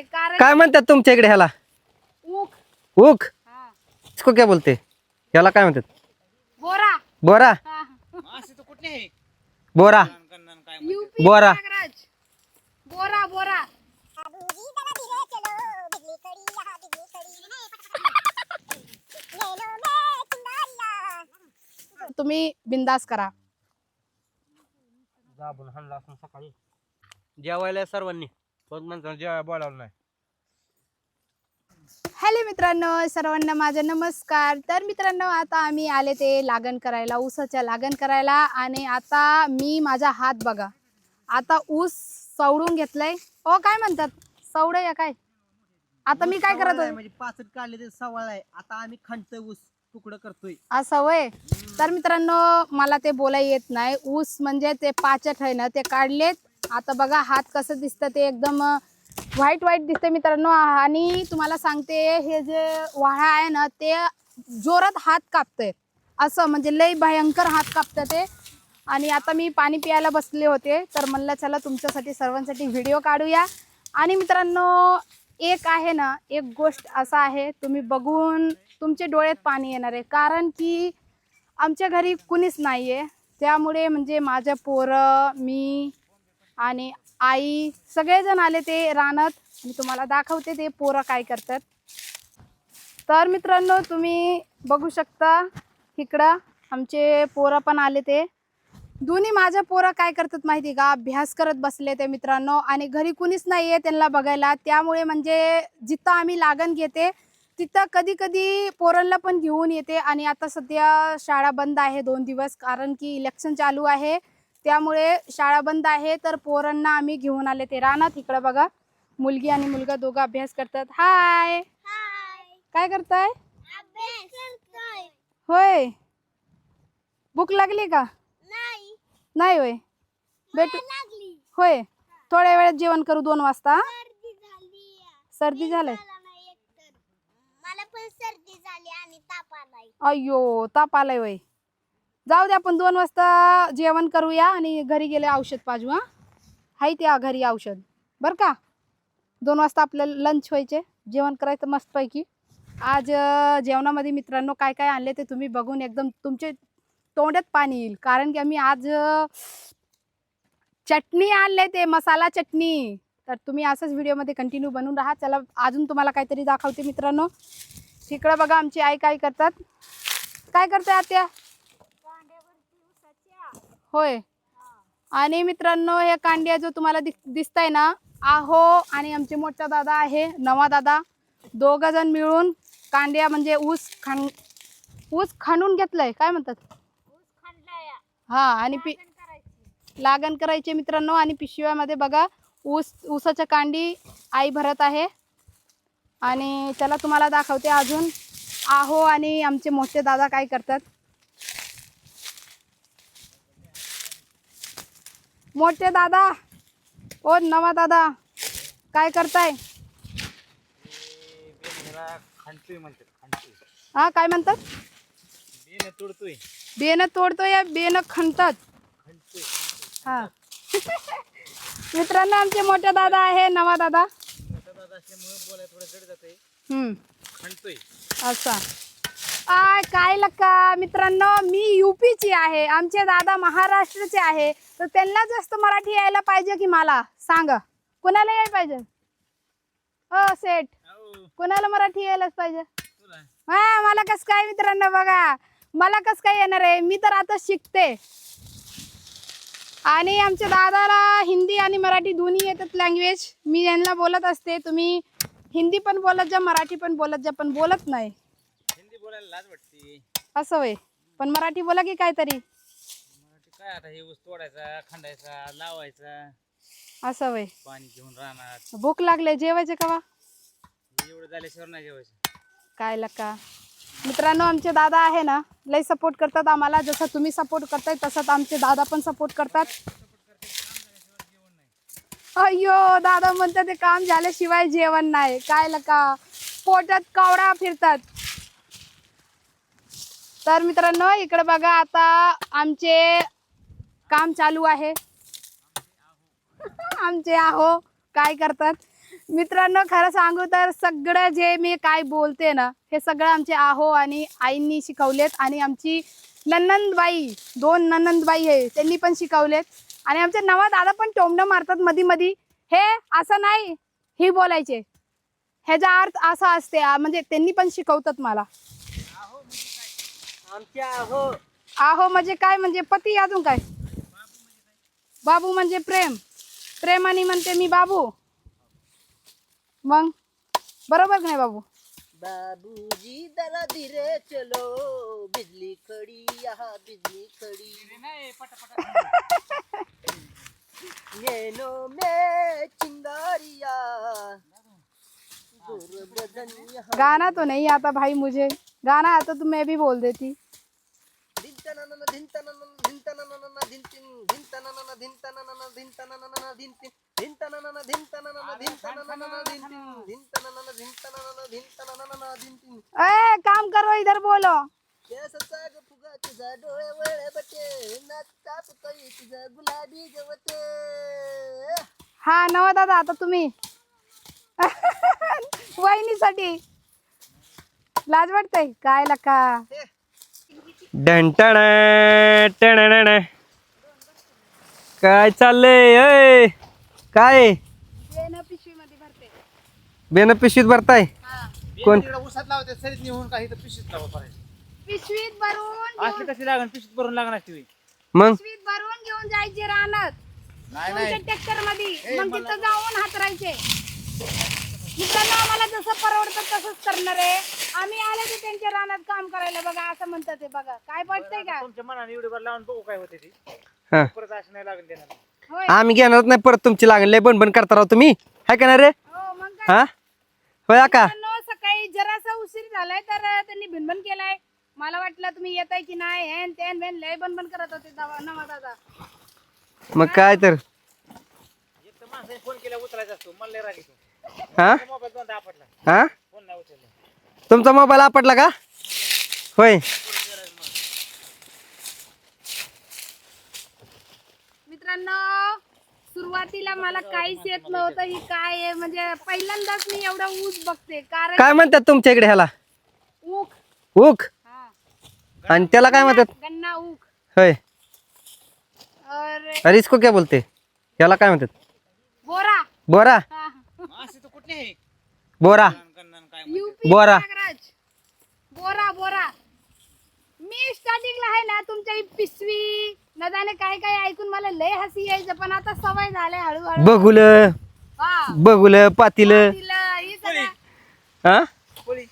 आहे कारण काय म्हणतात तुमच्या इकडे ह्याला? ऊख ऊख? इसको क्या बोलते? ह्याला काय म्हणतात? बोरा बोरा? बोरा यूपी बोरा. प्रयागराज बोरा बोरा तुम्ही बिंदास करा. जेवायला सर्वांनी जेवायला बोलावलं नाही. हॅलो मित्रांनो, सर्वांना माझा नमस्कार. तर मित्रांनो, आता आम्ही आले ते लागण करायला, ऊसाच्या लागण करायला. आणि आता मी माझा हात बघा, आता ऊस सवडून घेतलाय. ओ काय म्हणतात, सवड या काय? आता मी काय करत होते, म्हणजे पाचट काढले ते सवाळ आहे. आता आम्ही खंत ऊस तुकडं करतोय. असं वय. तर मित्रांनो, मला ते बोलाय येत नाही. ऊस म्हणजे ते पाचट आहे ना, ते काढलेत. आता बघा हात कसं दिसतं, ते एकदम व्हाईट व्हाईट दिसते मित्रांनो. आणि तुम्हाला सांगते, हे जे वाळा आहे ना, ते जोरात हात कापते, असं म्हणजे लय भयंकर हात कापतं ते. आणि आता मी पाणी प्यायला बसले होते, तर म्हणलं चला तुमच्यासाठी सर्वांसाठी व्हिडिओ काढूया. आणि मित्रांनो, एक आहे ना, एक गोष्ट असा आहे, तुम्ही बघून तुमचे डोळ्यात पाणी येणार आहे. कारण की आमच्या घरी कुणीच नाही आहे, त्यामुळे म्हणजे माझ्या पोरं, मी आणि आई सगळेजण आले ते रानात. मी तुम्हाला दाखवते ते पोरं काय करतात. तर मित्रांनो, तुम्ही बघू शकता इकडं आमचे पोरं पण आले ते. दोन्ही माझ्या पोरं काय करतात माहिती का, अभ्यास करत बसले ते मित्रांनो. आणि घरी कुणीच नाही आहे त्यांना बघायला, त्यामुळे म्हणजे जिथं आम्ही लागण घेते तिथं कधी कधी पोरांना पण घेऊन येते. आणि आता सध्या शाळा बंद आहे 2 दिवस, कारण की इलेक्शन चालू आहे, त्यामुळे शाळा बंद आहे. तर पोरांना आम्ही घेऊन आले ते रानात. इकडं बघा, मुलगी आणि मुलगा दोघं अभ्यास करतात. हाय, काय करताय? होय, भूक लागली का? नाही होय बेटू, होय. थोड्या वेळात जेवण करू, 2 वाजता. सर्दी झालंय? मला पण सर्दी झाली आणि ताप आलाय. अय्यो, ताप आलाय होय. जाऊ दे, आपण 2 वाजता जेवण करूया आणि घरी गेले औषध पाजू. हा, हाय त्या घरी औषध, बरं का. 2 वाजता आपल्याला लंच व्हायचे, जेवण करायचं मस्तपैकी. आज जेवणामध्ये मित्रांनो काय काय आणले ते तुम्ही बघून एकदम तुमचे तोंडात पाणी येईल. कारण की आम्ही आज चटणी आणले, ते मसाला चटणी. तर तुम्ही असंच व्हिडिओमध्ये कंटिन्यू बनवून राहा. चला अजून तुम्हाला काहीतरी दाखवते मित्रांनो. इकडं बघा आमची आई काय करतात. काय करते आत्या? होय. आणि मित्रांनो, हे कांड्या जो तुम्हाला दिसताय ना, आहो आणि आमचे मोठा दादा आहे, नवा दादा, 2 जण मिळून कांड्या म्हणजे ऊस खणून घेतलंय. काय म्हणतात? हा, आणि लागण करायचे मित्रांनो. आणि पिशव्यामध्ये बघा ऊसाच्या कांडी आई भरत आहे. आणि चला तुम्हाला दाखवते अजून आहो आणि आमचे मोठे दादा काय करतात. मोठे दादा ओ नवा दादा, काय करताय? हा, काय म्हणतात? बेन तोडतोय या बेन खणतात. हा मित्रांनो, आमचे मोठे दादा आहे, नवा दादा. असा काय लक्का मित्रांनो, मी यूपीची आहे, आमचे दादा महाराष्ट्राचे आहे. तर त्यांना जास्त मराठी यायला पाहिजे की मला सांगा, कोणाला यायला पाहिजे? हो सेठ, कोणाला मराठी यायलाच पाहिजे? हा, मला कस काय मित्रांनो, बघा मला कस काय येणार आहे, मी तर आता शिकते. आणि आमच्या दादाला हिंदी आणि मराठी दोन्ही येतात लँग्वेज. मी यांना बोलत असते, तुम्ही हिंदी पण बोलत जा, मराठी पण बोलत जा, पण बोलत नाही. हिंदी बोलायला लाज वाटते. असं वय, पण मराठी बोला की काहीतरी. काय आता हे ऊस तोडायचा, खंडायचा, लावायचा, असं वय. पाणी घेऊन राहणार. भूक लागले, जेवायचे का? एवढं झाल्याशिवाय नाही जेवायचं. काय लका मित्रांनो, आमचे दादा आहे ना, लय सपोर्ट करतात आम्हाला. जसं तुम्ही सपोर्ट करताय तसंच आमचे दादा पण सपोर्ट करतात. अय्यो, दादा म्हणतात ते काम झाल्याशिवाय जेवण नाही. काय लका, पोटात कवडा फिरतात. तर मित्रांनो, इकडे बघा, आता आमचे काम चालू आहे. आमचे आहो काय करतात. मित्रांनो खरं सांगू तर सगळं जे मी काय बोलते ना हे सगळं आमचे आहो आणि आईंनी शिकवलेत आणि आमची ननंदबाई 2 ननंदबाई आहे त्यांनी पण शिकवलेत आणि आमचे नवा दादा पण टोमणं मारतात मधी मधी. हे असं नाही ही बोलायचे ह्याचा अर्थ असा असते म्हणजे त्यांनी पण शिकवतात मला. आमच्या आहो आहो म्हणजे काय म्हणजे पती अजून काय. बाबू म्हणजे प्रेम. प्रेमाने म्हणते मी बाबू. मग बरोबर नाही बाबू. बाबूजी जरा धीरे चलो बिजली खड़ी यहाँ बिजली खड़ी नाही पटापट नैनों में चिंगारिया गोर बदन यहाँ गाना तो नहीं आता भाई मुझे. गाना आता तो मैं भी बोल देती. धिंतननन धिंतननन धिंतननन धिंतिन धिंतननन धिंतननन धिंतननन धिंतिन धिंतननन धिंतननन धिंतननन धिंतिन धिंतननन धिंतननन धिंतननन धिंतिन. ए काम करो इधर बोलो. केस साग फुगा तुझा डोळे वळे बटे नाच कापतोय तुझा गुलाबी गवते. हा नवा दादा आता तुम्ही वहिनीसाठी लाज वाटतंय काय लका. डंटण काय चाललंय अय काय पिशवी मध्ये भरते. बेन पिशवीत भरताय कोण? उसात लावते सरीत निघून काही तर पिशीत लावा करायचं. पिशवीत भरून असली कशी लागण पिशीत भरून लागणार ती. मग पिशवीत भरून घेऊन जायचे रानात नाही तुमच्या नाही ट्रॅक्टर मध्ये मग तिथं जाऊन हातरायचे. मित्रांनो आम्हाला जसं परवडतं तसंच करणार आहे आम्ही आले ते त्यांच्या रानात काम करायला. बघा असं म्हणतात ते बघा काय पडतंय का. तुमच्या मनाने एवढी बार लावून बघू काय होते ती. हा. परत असं नाही लागून देणार. होय आम्ही घेणारच नाही परत तुमची लागण लय बन करता राव तुम्ही हाय का नाही रे. हो मग काय. हा होय का. मित्रांनो, सकाळी जरासा उशीर झालाय तर त्यांनी भिनभन केलाय. मला वाटलं तुम्ही येताय की नाही हेन तेन बेन लय बनबन करत होते नवा दादा. मग काय तर एक तर माणसाने फोन केला उचलायचा असतो मला लय राग येतो. हा मोबाईल बंद आपटला हा फोन नाही उचलला. तुमचा मोबाईल आपटला का होय. मित्रांनो सुरुवातीला मला काहीच येत नव्हतं ही काय आहे म्हणजे पहिल्यांदाच मी एवढा ऊस बघते कारण काय म्हणतात तुमच्या इकडे ह्याला ऊख. ऊक हा आणि त्याला काय म्हणतात गन्ना ऊख. होय. और अरे इसको क्या बोलते याला काय म्हणतात बोरा. बोरा हा. असे तर कुठले आहे बोरा गणन काय UP बोरा. प्रयागराज. बोरा बोरा. मी स्टार्टिंगला आहे ना तुमच्या ही पिशवी नदाने काय काय ऐकून मला लय हसी यायचं पण आता सवय झाले हळूहळू. बघुल हा. बघुल पातील तिला ही सगळं हा पोळी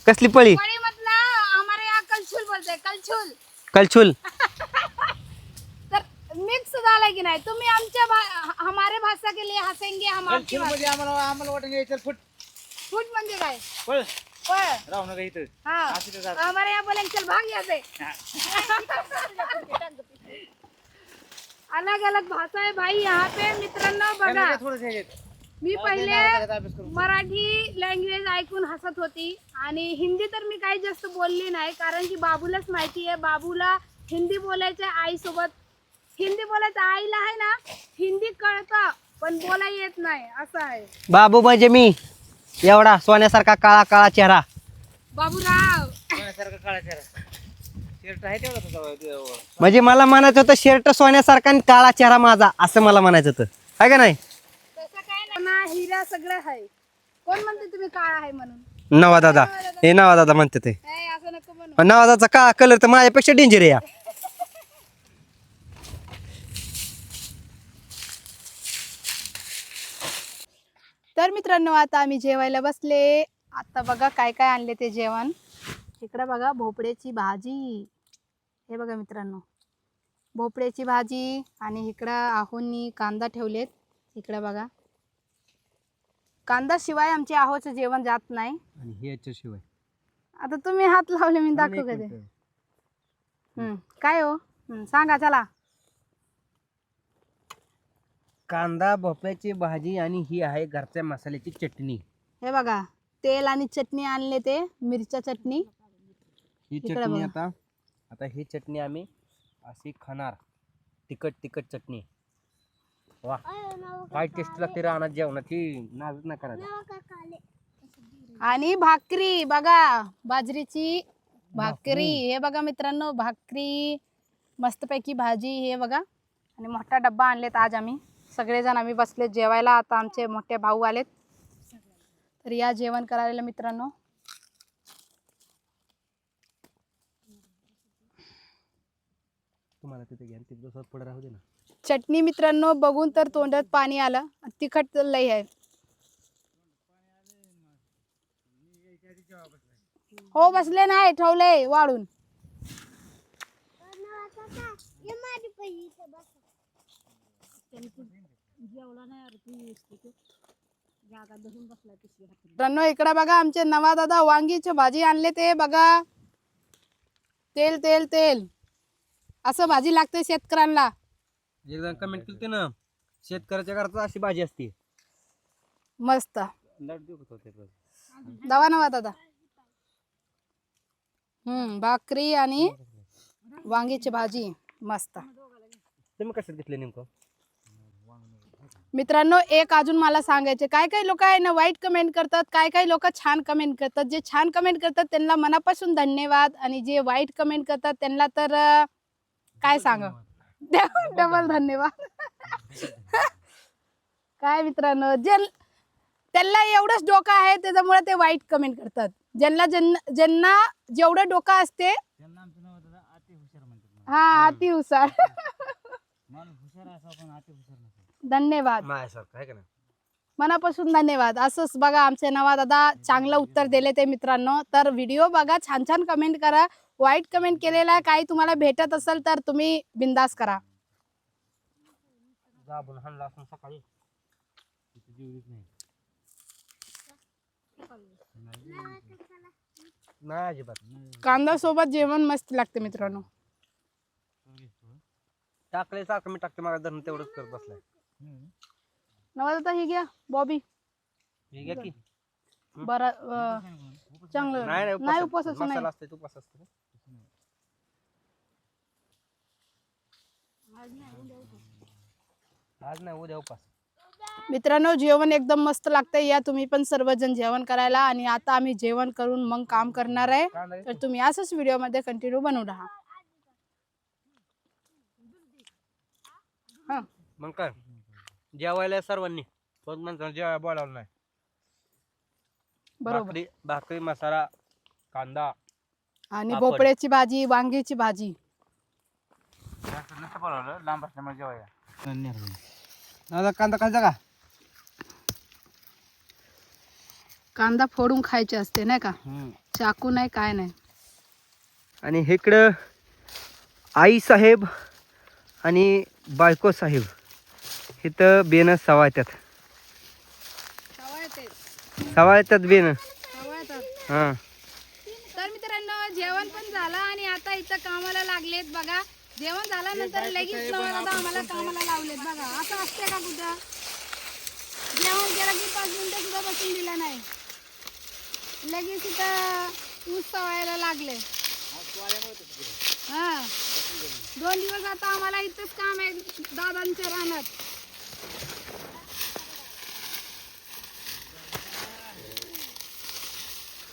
कसली पळी बड़ी मतलब हमारे यहाँ कलछुल बोलते हैं कलछुल. कलछुल तर मिक्स झाला की नाही तुम्ही आमच्या हमारे भाषा के लिए हसेंगे हम आपकी भाषा. मध्ये आम्हाला वाटत यायचं फुट फूट म्हणजे काय पळ पळ. राहू नका इथं. हाँ असं तर जातं. हमारे यहाँ बोलेंगे चल भाग यहाँ से. अलग अलग भाषा है भाई यहाँ पे. मित्रांनो बघा थोडंसं ह्याच्यात. मी पहिले अभ्यास करू. मराठी लँग्वेज ऐकून हसत होती आणि हिंदी तर मी काही जास्त बोलली नाही कारण की बाबूलाच माहिती आहे बाबूला हिंदी बोलायचं आईसोबत. हिंदी बोलायचं आईला आहे ना हिंदी कळतं पण बोला येत नाही असं आहे. बाबू म्हणजे मी एवढा सोन्यासारखा काळा काळा चेहरा. बाबूराव सोन्यासारखं काळा चेहरा. शर्ट आहे तेवढा तुझा. म्हणजे मला म्हणायचं होतं शर्ट सोन्यासारखा आणि काळा चेहरा माझा असं मला म्हणायचं होतं आहे का नाही. तसं काय नाही ना हिरा सगळं आहे. कोण म्हणते तुम्ही काळा आहे म्हणून. नवा दादा हे नवा दादा म्हणते ते ए, असं नको म्हणू. नवा दादाचा काळा कलर तर माझ्यापेक्षा डेंजर आहे या. तर मित्रांनो आता आम्ही जेवायला बसले. आता बघा काय काय आणले ते जेवण. इकडं बघा भोपळ्याची भाजी. हे बघा मित्रांनो भोपळ्याची भाजी आणि इकडं आहोंनी कांदा ठेवलेत. इकडं बघा कांदा शिवाय आमचे आहोचं जेवण जात नाही. आणि हे याच्याशिवाय आता तुम्ही हात लावले मी दाखवू का ते. काय हो सांगा चला. कांदा भोपळ्याची भाजी आणि ही आहे घरच्या मसाल्याची चटणी. हे बघा तेल आणि चटणी आणले ते मिरच्या चटणी. ही इकडे चटणी बघा. आता आता ही चटणी आम्ही अशी खाणार तिखट तिखट चटणी. वा काय टेस्ट लागते रानात जेवणाची नाजच नाही करायचं. आणि भाकरी बघा, बाजरीची भाकरी. हे बघा मित्रांनो, भाकरी मस्तपैकी, भाजी हे बघा. आणि मोठा डब्बा आणलेत आज आम्ही सगळेजण. आम्ही बसले जेवायला. आता आमचे मोठे भाऊ आलेत, तर या जेवण करायला मित्रांनो. तुम्हाला तिथे घ्या, तिथे पुढे राहू दे ना. चटणी मित्रांनो बघून तर तोंडात पाणी आलं. तिखट तर लई आहे. हो बसले नाही, ठेवले वाढून. मित्रांनो इकडे बघा, आमचे नवा दादा वांगीची भाजी आणले. ते बघा, तेल तेल तेल असं भाजी लागते शेतकऱ्यांना. एकदा कमेंट केली ना, शेतकऱ्याच्या घरात अशी भाजी असते मस्त. दवा नवा दादा. भाकरी आणि वांगीची भाजी मस्त. तुम्ही कशात घेतले नेमकं? मित्रांनो एक अजून मला सांगायचे, काय काही लोक आहे ना वाईट कमेंट करतात, काय काही लोक छान कमेंट करतात. जे छान कमेंट करतात त्यांना मनापासून धन्यवाद, आणि जे वाईट कमेंट करतात त्यांना तर काय सांग, डबल धन्यवाद. काय मित्रांनो, त्यांना एवढंच डोकं आहे त्याच्यामुळे ते वाईट कमेंट करतात. ज्यांना ज्यांना जेवढं डोकं असते त्यांना आमचं नाव दादा अति हुशार म्हणतात. हा, अति हुशार. माणूस हुशार असा पण अति हुशार नसतो. धन्यवाद, माझ्यासारखं आहे का नाही? मनापासून धन्यवाद. असंच बघा, आमचे नवा दादा चांगलं उत्तर दिले ते मित्रांनो. तर व्हिडिओ बघा, छान छान कमेंट करा. वाईट कमेंट केलेला काही तुम्हाला भेटत असेल तर तुम्ही बिंदास करा. जाबून हाणला असं सकाळी तिथे जेवलीच नाही. नाही अजिबात. कांदा सोबत जेवण मस्त लागते मित्रांनो. टाकले सारखं मी टाकते, मला धरण तेवढंच करत बसलाय. नवा दादा ही घ्या बॉबी. हे घ्या की. बरं चांगलं नाही, उपवासाचं नाही. मसाला असते, तू उपवास असते. आज नाही, उद्या उपास. मित्रांनो जेवण एकदम मस्त लागतंय. या तुम्ही पण सर्वजण जेवण करायला. आणि आता आम्ही जेवण करून मग काम करणार आहे. तर तुम्ही असंच व्हिडिओ मध्ये कंटिन्यू बनवू राहा. हा मग काय जेवायला सर्वांनी, कोण म्हणतात जेवायला बोलावलं नाही. बरोबर. भाकरी भाकरी, मसाला, कांदा आणि पापड. भोपळ्याची भाजी, वांग्याची भाजी. नसतं बोलावलं, लांब असल्यामुळे जेवायला. दादा कांदा खायचा का? कांदा फोडून खायचे असते नाही का, चाकू नाही काय नाही. आणि इकडं आई साहेब आणि बायको साहेब इथं बेन सवाळत्यात. सवाळत्यात बेन. हा, तर मित्रांनो जेवण पण झालं आणि आता इथं कामाला लागलेत बघा. जेवण झाल्यानंतर लगेच नवरा आम्हाला कामाला लावलेत बघा. असं असते का कुठं? जेवण केलं की 5 मिनिटं सुद्धा बसून दिला नाही, लगेच इथं ऊस सवायला लागले. हा 2 दिवस आता आम्हाला इथंच काम आहे दादांच्या रानात.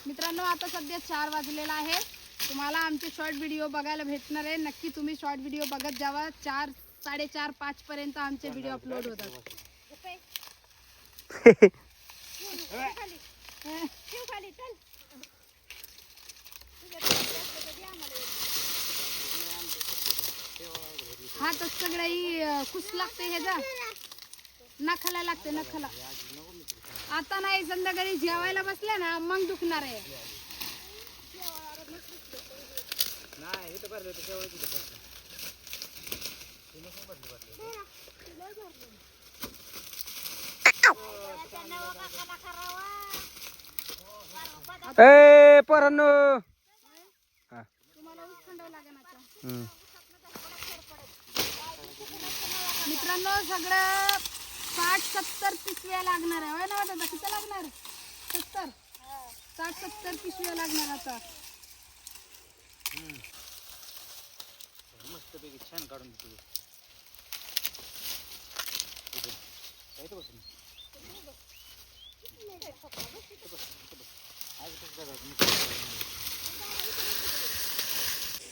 मित्रांनो आता सध्या 4 वाजलेला आहे. तुम्हाला आमचे शॉर्ट व्हिडिओ बघायला भेटणार आहे. नक्की तुम्ही शॉर्ट व्हिडिओ बघत जावा. 4, 4:30, 5 पर्यंत आमचे व्हिडिओ अपलोड होतात. हा तर सगळी खुश लागते ह्याचा, नखाला लागते नखाला. आता नाही, संध्याकाळी जेवायला बसले ना मग दुखणार आहे. ए पोरांनो, तुम्हाला ऊस खंडावं लागेल आता. मित्रांनो सगळं 60-70 पिशव्या लागणार आहे. होय ना दादा, किती लागणार? 70, 60-70 पिशव्या लागणार आता. मस्तपैकी छान काढून देतो.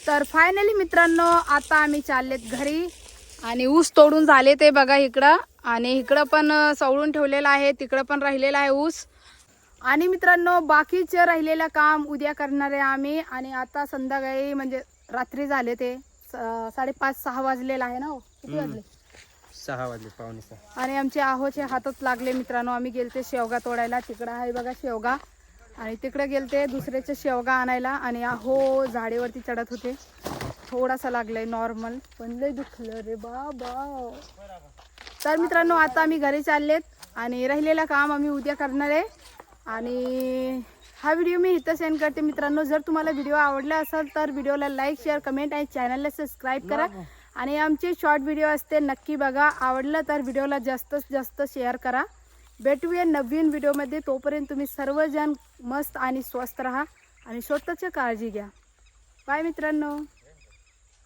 तर फायनली मित्रांनो आता आम्ही चाललेत घरी आणि ऊस तोडून झाले ते बघा इकडं आणि इकडं पण सवळून ठेवलेलं आहे, तिकडं पण राहिलेला आहे ऊस. आणि मित्रांनो बाकीचे राहिलेलं काम उद्या करणार आहे आम्ही. आणि आता संध्याकाळी म्हणजे रात्री झाले ते 5:30-6 वाजलेला आहे ना हो? किती वाजले? 6 वाजले, पावणे 6. आणि आमचे आहोचे हातच लागले मित्रांनो. आम्ही गेलते शेवगा तोडायला, तिकडं आहे बघा शेवगा. आणि तिकडे गेलते दुसऱ्याचे शेवगा आणायला आणि आहो झाडेवरती चढत होते. थोडासा लागलाय नॉर्मल, पण लय दुखलं रे बाबा. तर मित्रांनो आता आम्ही घरी चाललेत आणि राहिलेलं काम आम्ही उद्या करणार आहे. आणि हा व्हिडिओ मी इथं सेंड करते मित्रांनो. जर तुम्हाला व्हिडिओ आवडला असेल तर व्हिडिओला लाईक, शेअर, कमेंट आणि चॅनलला सबस्क्राईब करा. आणि आमचे शॉर्ट व्हिडिओ असते नक्की बघा. आवडलं तर व्हिडिओला जास्तीत जास्त शेअर करा. भेटूया नवीन व्हिडिओमध्ये. तोपर्यंत तुम्ही सर्वजण मस्त आणि स्वस्त राहा आणि स्वतःची काळजी घ्या. बाय मित्रांनो.